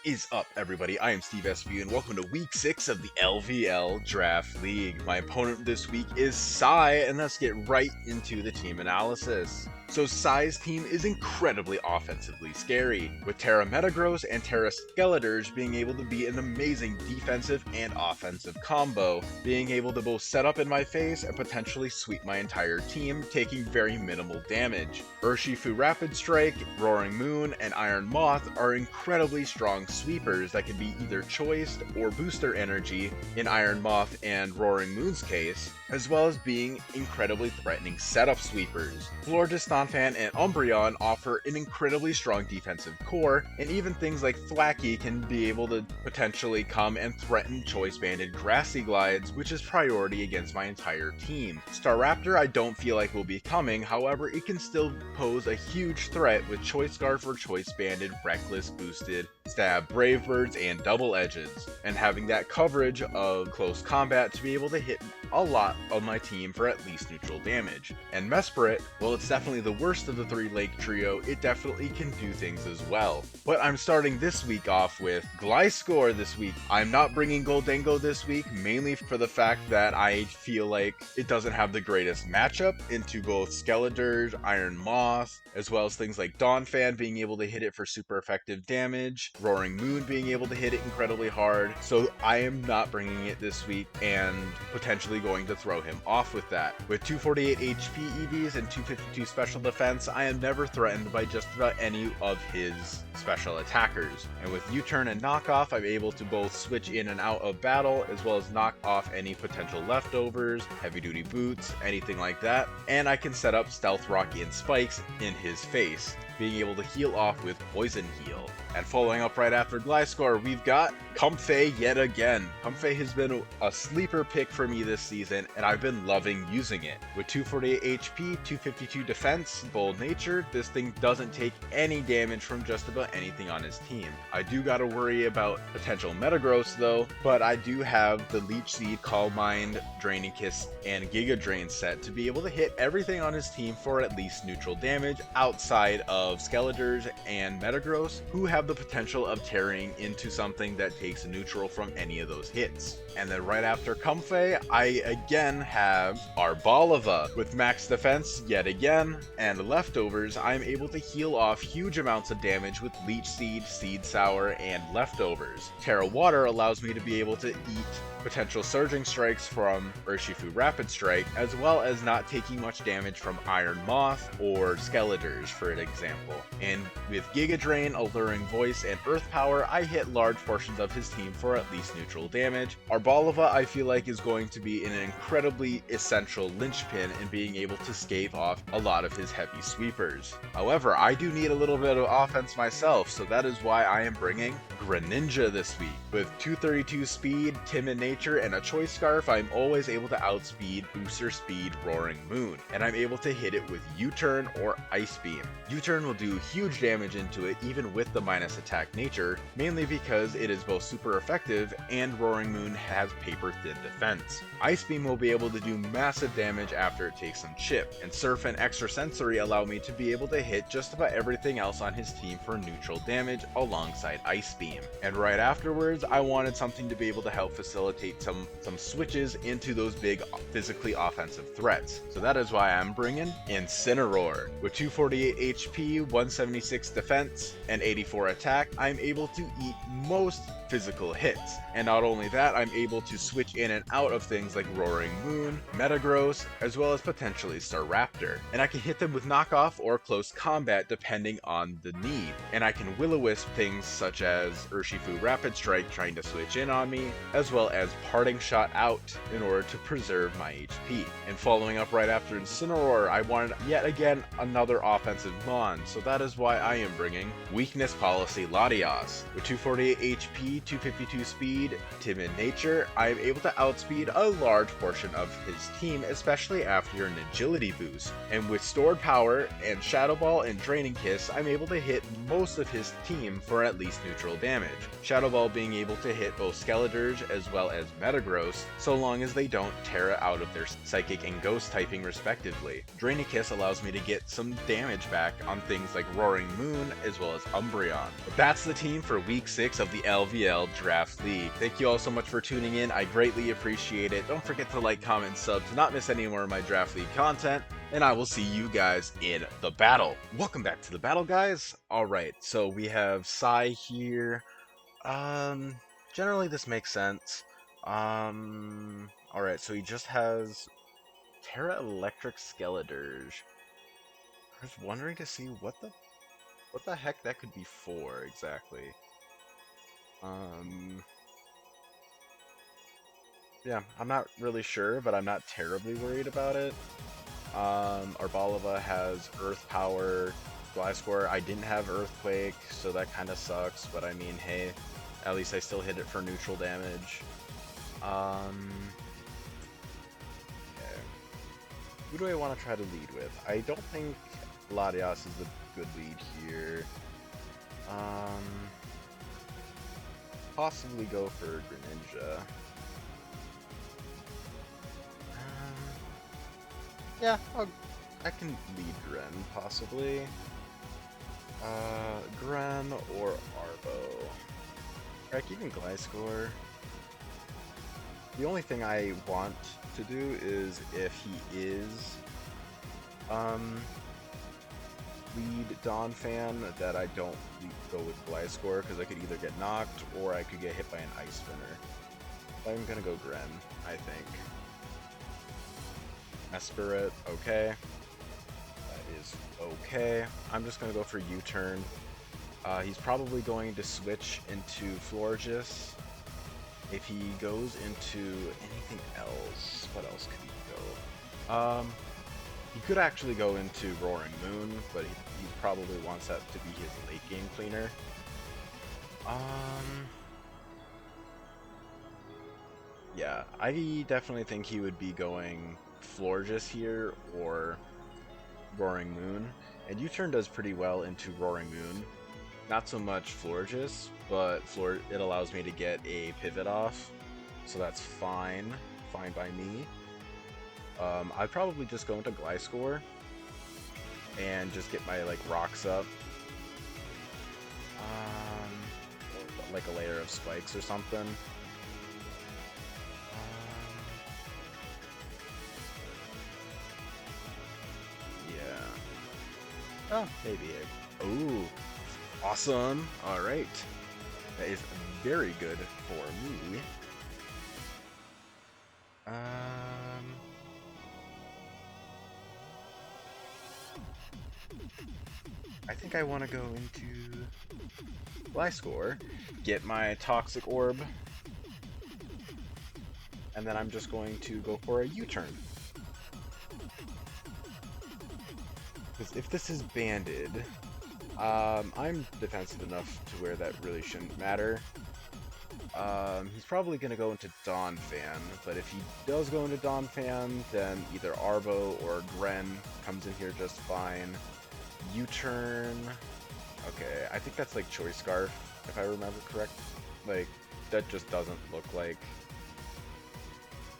Is up, everybody? I am Steve SV, and welcome to Week 6 of the LVL Draft League. My opponent this week is Sai, and let's get right into the team analysis. So Sai's team is incredibly offensively scary, with Terra Metagross and Terra Skeletors being able to be an amazing defensive and offensive combo, being able to both set up in my face and potentially sweep my entire team, taking very minimal damage. Urshifu Rapid Strike, Roaring Moon, and Iron Moth are incredibly strong sweepers that can be either choiced or booster energy in Iron Moth and Roaring Moon's case, as well as being incredibly threatening setup sweepers. Florges, Stonfan, and Umbreon offer an incredibly strong defensive core, and even things like Thwackey can be able to potentially come and threaten choice-banded Grassy Glides, which is priority against my entire team. Staraptor I don't feel like will be coming, however it can still pose a huge threat with Choice Scarf or choice-banded Reckless boosted Stab Brave Birds and Double Edges, and having that coverage of close combat to be able to hit a lot of my team for at least neutral damage. And Mesprit, well, it's definitely the worst of the three Lake Trio, it definitely can do things as well. But I'm starting this week off with Gliscor this week. I'm not bringing Goldengo this week, mainly for the fact that I feel like it doesn't have the greatest matchup into both Skeletors, Iron Moth, as well as things like Donphan being able to hit it for super effective damage, Roaring Moon being able to hit it incredibly hard. So I am not bringing it this week and potentially going to throw him off with that. With 248 HP EVs and 252 special defense, I am never threatened by just about any of his special attackers. And with U-turn and knockoff, I'm able to both switch in and out of battle, as well as knock off any potential leftovers, heavy duty boots, anything like that. And I can set up Stealth Rock and Spikes in his face, being able to heal off with Poison Heal. And following up right after Gliscor, we've got Comfey yet again. Comfey has been a sleeper pick for me this season, and I've been loving using it. With 248 HP, 252 defense, bold nature, this thing doesn't take any damage from just about anything on his team. I do gotta worry about potential Metagross though, but I do have the Leech Seed, Calm Mind, Draining Kiss, and Giga Drain set to be able to hit everything on his team for at least neutral damage outside of Skeletors and Metagross, who have the potential of tearing into something that takes neutral from any of those hits. And then right after Comfey, I again have Arboliva with max defense yet again, and leftovers, I'm able to heal off huge amounts of damage with Leech Seed, Seed Sour, and leftovers. Terra Water allows me to be able to eat potential Surging Strikes from Urshifu Rapid Strike, as well as not taking much damage from Iron Moth or Skeletors, for an example. And with Giga Drain, Alluring Voice, and Earth Power, I hit large portions of his team for at least neutral damage. Arboliva, I feel like, is going to be an incredibly essential linchpin in being able to scave off a lot of his heavy sweepers. However, I do need a little bit of offense myself, so that is why I am bringing Greninja this week. With 232 speed, Timid Nature, and a Choice Scarf, I'm always able to outspeed Booster Speed Roaring Moon, and I'm able to hit it with U-turn or Ice Beam. U-turn will do huge damage into it even with the minus attack nature, mainly because it is both super effective and Roaring Moon has paper thin defense. Ice Beam will be able to do massive damage after it takes some chip, and Surf and Extrasensory allow me to be able to hit just about everything else on his team for neutral damage alongside Ice Beam. And right afterwards, I wanted something to be able to help facilitate some switches into those big physically offensive threats. So that is why I'm bringing Incineroar. With 248 HP, 176 defense, and 84 attack, I'm able to eat most physical hits. And not only that, I'm able to switch in and out of things like Roaring Moon, Metagross, as well as potentially Staraptor. And I can hit them with knockoff or close combat depending on the need. And I can Will-O-Wisp things such as Urshifu Rapid Strike trying to switch in on me, as well as Parting Shot out in order to preserve my HP. And following up right after Incineroar, I wanted yet again another offensive Mon, so that is why I am bringing Weakness Policy Latias. With 248 HP, 252 speed, Timid Nature, I am able to outspeed a large portion of his team, especially after an agility boost. And with stored power and Shadow Ball and Draining Kiss, I'm able to hit most of his team for at least neutral damage. Shadow Ball being able to hit both Skeletors as well as Metagross, so long as they don't Terra out of their Psychic and Ghost typing respectively. Draining Kiss allows me to get some damage back on things like Roaring Moon as well as Umbreon. Porygon. But that's the team for Week 6 of the LVL Draft League. Thank you all so much for tuning in. I greatly appreciate it. Don't forget to like, comment, sub to not miss any more of my Draft League content. And I will see you guys in the battle. Welcome back to the battle, guys. Alright, so we have Sai here. Generally this makes sense. Alright, so he just has Terra Electric Skeledirge. I was wondering to see what the heck that could be for exactly. Yeah, I'm not really sure, but I'm not terribly worried about it. Arbalova has Earth Power, Gliscor. I didn't have Earthquake, so that kind of sucks, but I mean, hey, at least I still hit it for neutral damage. Okay. Who do I want to try to lead with? I don't think Latias is the good lead here. Possibly go for Greninja. Yeah, I can lead Gren, possibly. Gren or Arbo. Heck, even Gliscor. The only thing I want to do is if he is lead Donphan, that I don't go with Gliscor, because I could either get knocked or I could get hit by an Ice Spinner. I'm gonna go Gren, I think. Esprit, okay. That is okay. I'm just gonna go for U-turn. He's probably going to switch into Florges. If he goes into anything else, what else could he go? He could actually go into Roaring Moon, but he probably wants that to be his late game cleaner. Yeah, I definitely think he would be going Florges here or Roaring Moon. And U-turn does pretty well into Roaring Moon. Not so much Florges, but it allows me to get a pivot off, so that's fine. Fine by me. I'd probably just go into Gliscor and just get my rocks up. Or like a layer of spikes or something. Yeah. Oh, maybe. Ooh. Awesome. Alright. That is very good for me. I think I want to go into Gliscor, get my Toxic Orb, and then I'm just going to go for a U-turn. Because if this is banded, I'm defensive enough to where that really shouldn't matter. He's probably going to go into Donphan, but if he does go into Donphan, then either Arbo or Gren comes in here just fine. U-turn. Okay, I think that's like Choice Scarf, if I remember correct. Like, that just doesn't look like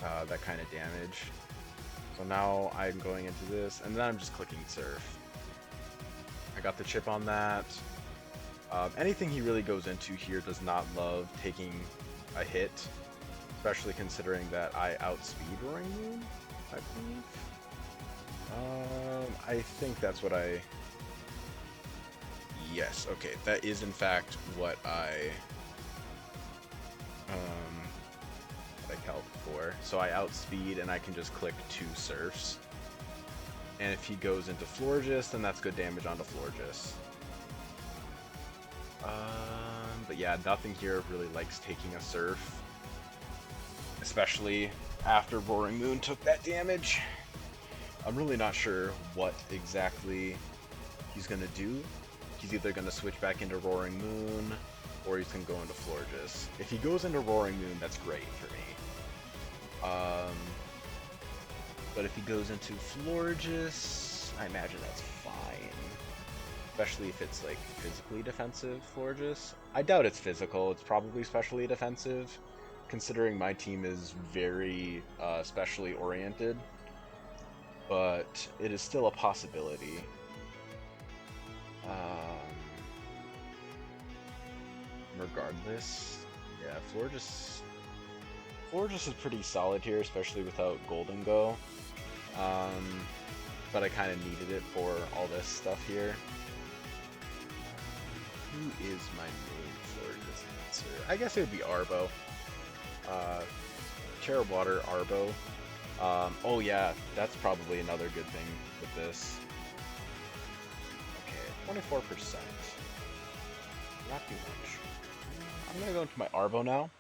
that kind of damage. So now I'm going into this, and then I'm just clicking Surf. I got the chip on that. Anything he really goes into here does not love taking a hit, especially considering that I outspeed Roaring Moon, I believe. I think that's what I... Yes, okay, that is in fact what I calc for. So I outspeed and I can just click 2 Surfs. And if he goes into Florges, then that's good damage onto Florges. But yeah, nothing here really likes taking a Surf. Especially after Roaring Moon took that damage. I'm really not sure what exactly he's going to do. He's either going to switch back into Roaring Moon, or he's going to go into Florges. If he goes into Roaring Moon, that's great for me. But if he goes into Florges, I imagine that's fine. Especially if it's like physically defensive Florges. I doubt it's physical, it's probably specially defensive, considering my team is very specially oriented. But it is still a possibility. regardless, yeah, Florges is pretty solid here, especially without Golden Go. But I kind of needed it for all this stuff here. Who is my main Florges answer? I guess it would be Arbo. Cherub Water, Arbo. Oh yeah, that's probably another good thing with this. Okay, 24%. Not too much. I'm gonna go into my Arbo now.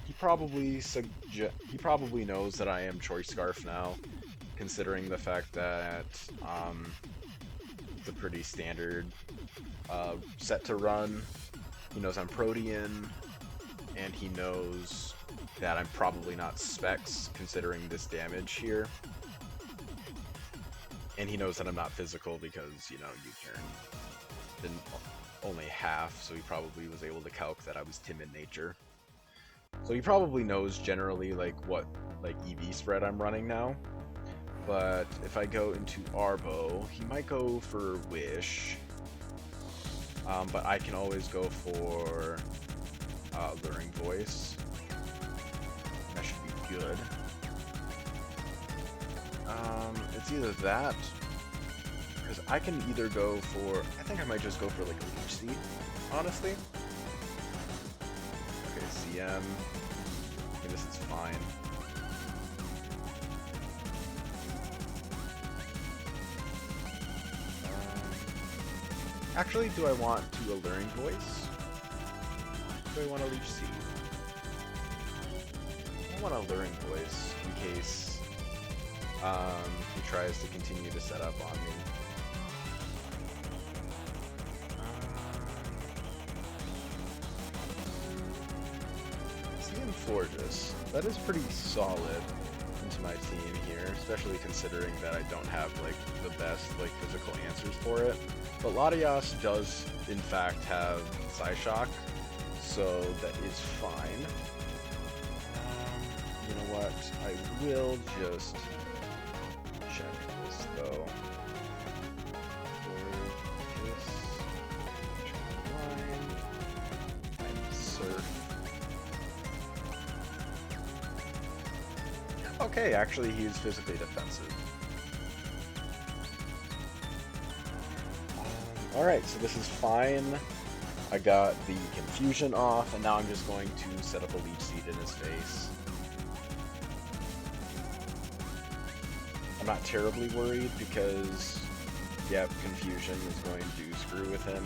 He probably knows that I am Choice Scarf now, considering the fact that it's a pretty standard set to run. He knows I'm Protean, and he knows that I'm probably not Specs, considering this damage here. And he knows that I'm not physical because, you know, U-turn didn't only half, so he probably was able to calc that I was timid nature. So he probably knows generally like what like EV spread I'm running now. But if I go into Arbo, he might go for Wish. But I can always go for Luring Voice. That should be good. It's either that, because I can either go for, I think I might just go for like a Leech Seed, honestly. Okay, CM. I mean, this is fine. Actually, do I want to Alluring Voice? Do I want a Leech Seed? I want a Alluring Voice in case he tries to continue to set up on me. CM Florges. That is pretty solid into my team here, especially considering that I don't have like the best like physical answers for it. But Latias does in fact have Psyshock, so that is fine. You know what? I will just check this though. For this, and Surf. Okay, actually he is physically defensive. Alright, so this is fine. I got the confusion off, and now I'm just going to set up a Leech Seed in his face. I'm not terribly worried because, yep, confusion is going to screw with him.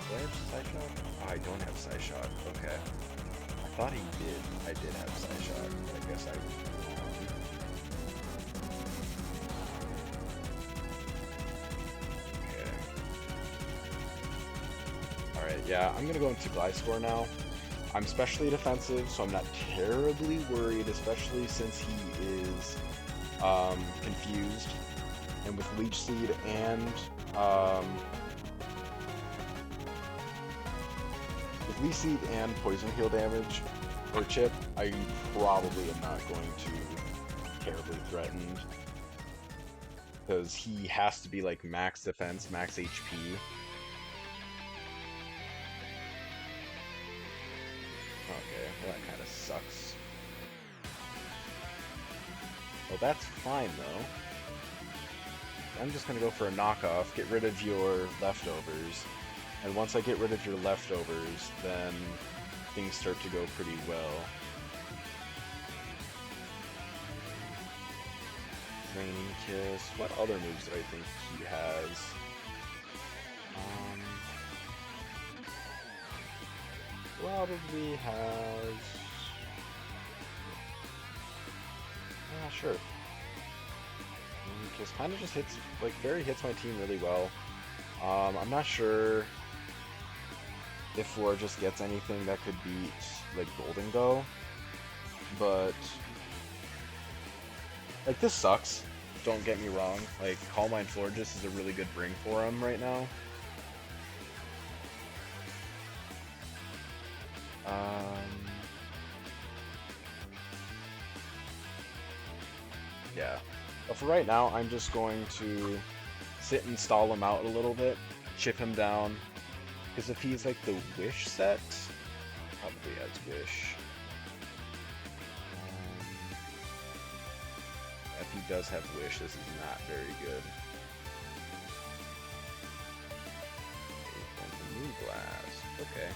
Do I have Psyshock? Oh, I don't have Psyshock. Okay. I thought he did. I did have Psyshock, but I guess I was wrong. Okay. Alright, yeah, I'm gonna go into Gliscor now. I'm specially defensive, so I'm not terribly worried, especially since he is confused. And with Leech Seed and with Leech Seed and Poison Heal damage, or Chip, I probably am not going to terribly threatened. Because he has to be like max defense, max HP. Okay, well that kind of sucks. Well, that's fine though. I'm just gonna go for a knockoff, get rid of your leftovers. And once I get rid of your leftovers, then things start to go pretty well. Raining Kiss. What other moves do I think he has? Probably has... Yeah, sure. Raining Kiss kind of just hits, like, hits my team really well. I'm not sure if Flora just gets anything that could beat, like, Golden Go, but, like, this sucks, don't get me wrong, like, Calm Mind Florges is a really good bring for him right now. Yeah. But for right now, I'm just going to sit and stall him out a little bit, chip him down, because if he's like the Wish set, probably has Wish. If he does have Wish, this is not very good. Moonblast. Okay.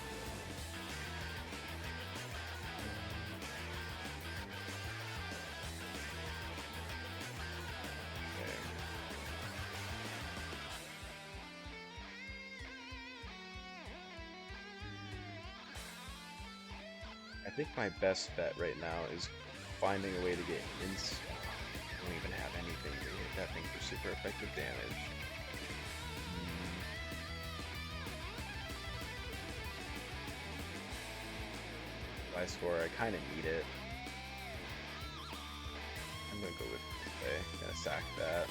I think my best bet right now is finding a way to get ins. I don't even have anything to hit that thing for super effective damage. If I score, I kind of need it. I'm gonna go with okay. Gonna sack that.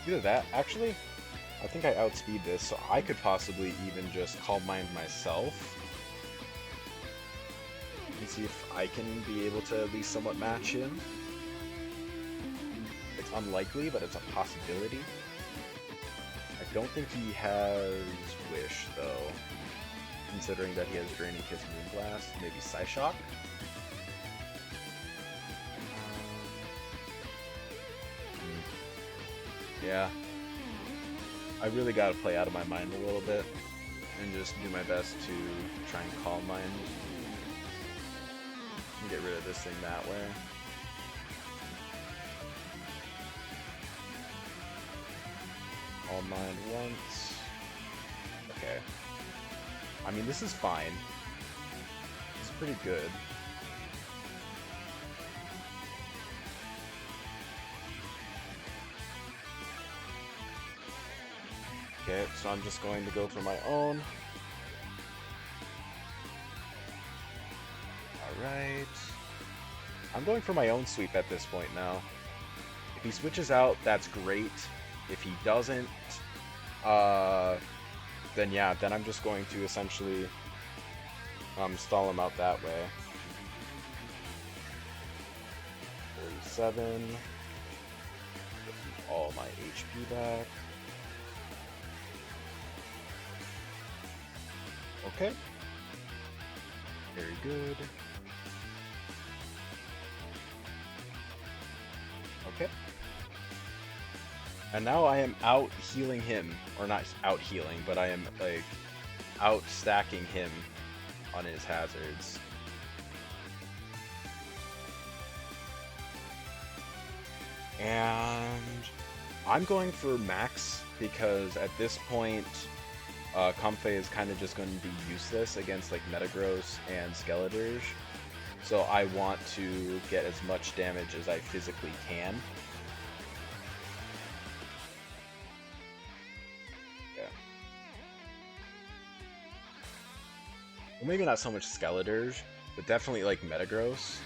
Either that, actually, I think I outspeed this, so I could possibly even just Calm Mind myself and see if I can be able to at least somewhat match him. It's unlikely, but it's a possibility. I don't think he has Wish, though, considering that he has Draining Kiss, Moonblast, maybe Psyshock. Yeah. I really gotta play out of my mind a little bit and just do my best to try and Calm Mind and get rid of this thing that way. Calm Mind once. Okay. I mean, this is fine. It's pretty good. Okay, so I'm just going to go for my own. Alright. I'm going for my own sweep at this point now. If he switches out, that's great. If he doesn't, then yeah, then I'm just going to essentially stall him out that way. 37. Get all my HP back. Okay. Very good. Okay. And now I am out healing him, or not out healing, but I am like out stacking him on his hazards. And I'm going for max because at this point Comfey is kind of just going to be useless against like Metagross and Skeledirge. So I want to get as much damage as I physically can. Yeah. Well, maybe not so much Skeledirge, but definitely like Metagross.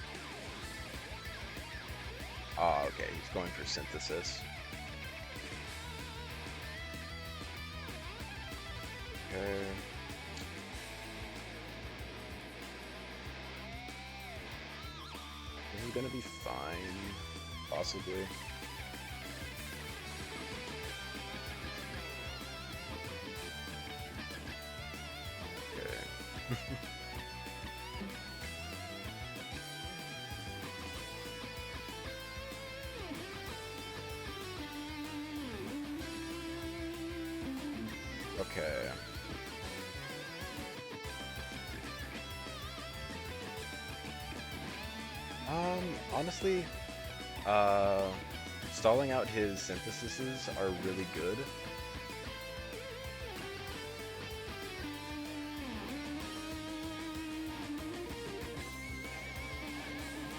Ah, okay, he's going for Synthesis. Okay. This is gonna be fine, possibly. Okay. Okay. Honestly, stalling out his syntheses are really good.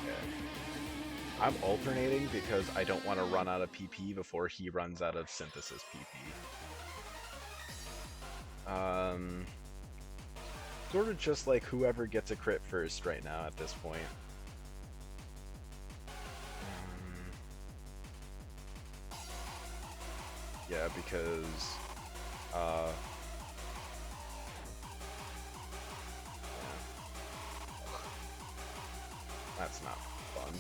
Okay. I'm alternating because I don't want to run out of PP before he runs out of synthesis PP. Sort of just like whoever gets a crit first right now at this point. Yeah, because uh, yeah, that's not fun.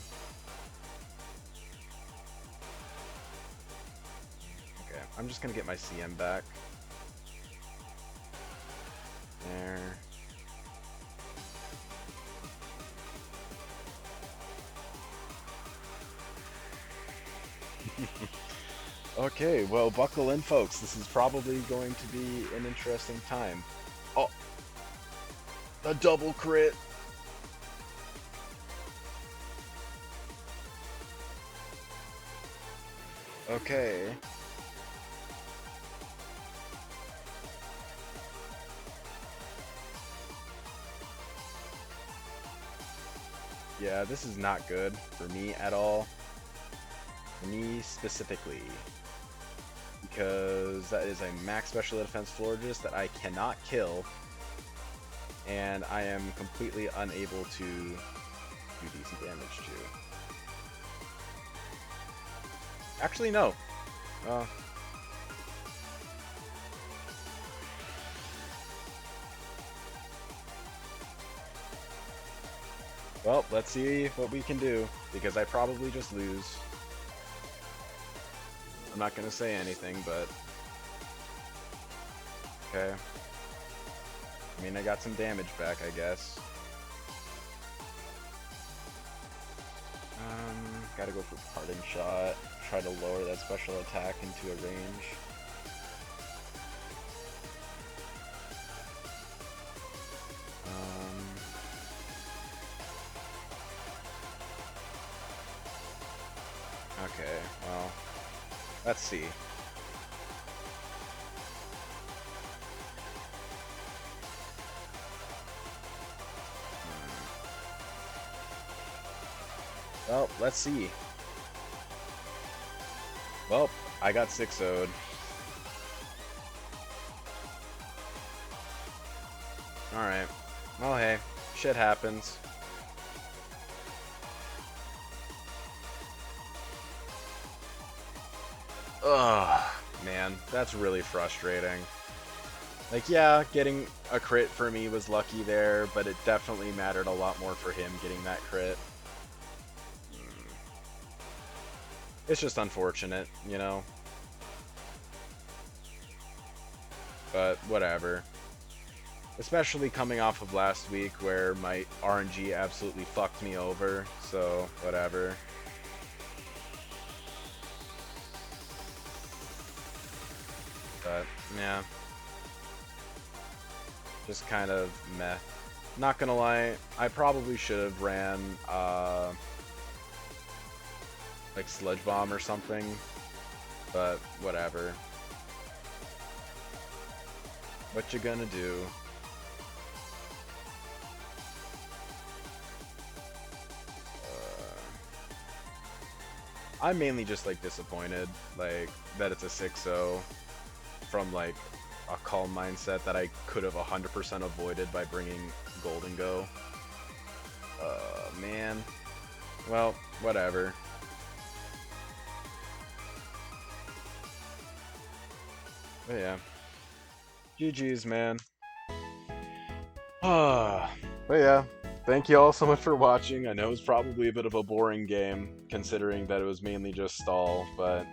Okay, I'm just gonna get my CM back. There. Okay, well, buckle in, folks. This is probably going to be an interesting time. Oh, a double crit. Okay. Yeah, this is not good for me at all. For me specifically. Because that is a max special defense Florges that I cannot kill. And I am completely unable to do decent damage to. Actually, no. Uh, well, let's see what we can do, because I probably just lose. I'm not gonna say anything, but... Okay. I mean, I got some damage back, I guess. Gotta go for Parting Shot. Try to lower that special attack into a range. Okay, well, let's see. Well, let's see. Well, I got 6-0'd. Alright. Well, hey, shit happens. Ugh, man, that's really frustrating. Like, yeah, getting a crit for me was lucky there, but it definitely mattered a lot more for him getting that crit. It's just unfortunate, you know? But whatever. Especially coming off of last week where my RNG absolutely fucked me over, so whatever. But, yeah. Just kind of meh. Not gonna lie, I probably should have ran, like Sludge Bomb or something, but whatever. What you gonna do? I'm mainly just like disappointed, like that it's a 6-0 from like a calm mindset that I could have 100% avoided by bringing Golden Go. Man. Well, whatever. But yeah. GG's, man. But yeah. Thank you all so much for watching. I know it was probably a bit of a boring game, considering that it was mainly just stall, but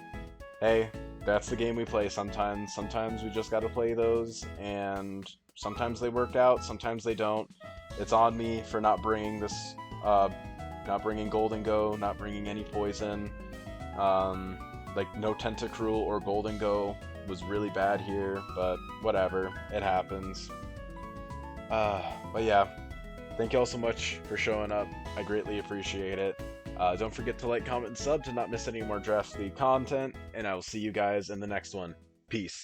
hey, that's the game we play sometimes. Sometimes we just gotta play those, and sometimes they work out, sometimes they don't. It's on me for not bringing this, not bringing Golden Go, not bringing any poison. Like, no Tentacruel or Golden Go was really bad here, but whatever, it happens. But yeah. Thank you all so much for showing up. I greatly appreciate it. Don't forget to like, comment, and sub to not miss any more Draft League content, and I will see you guys in the next one. Peace.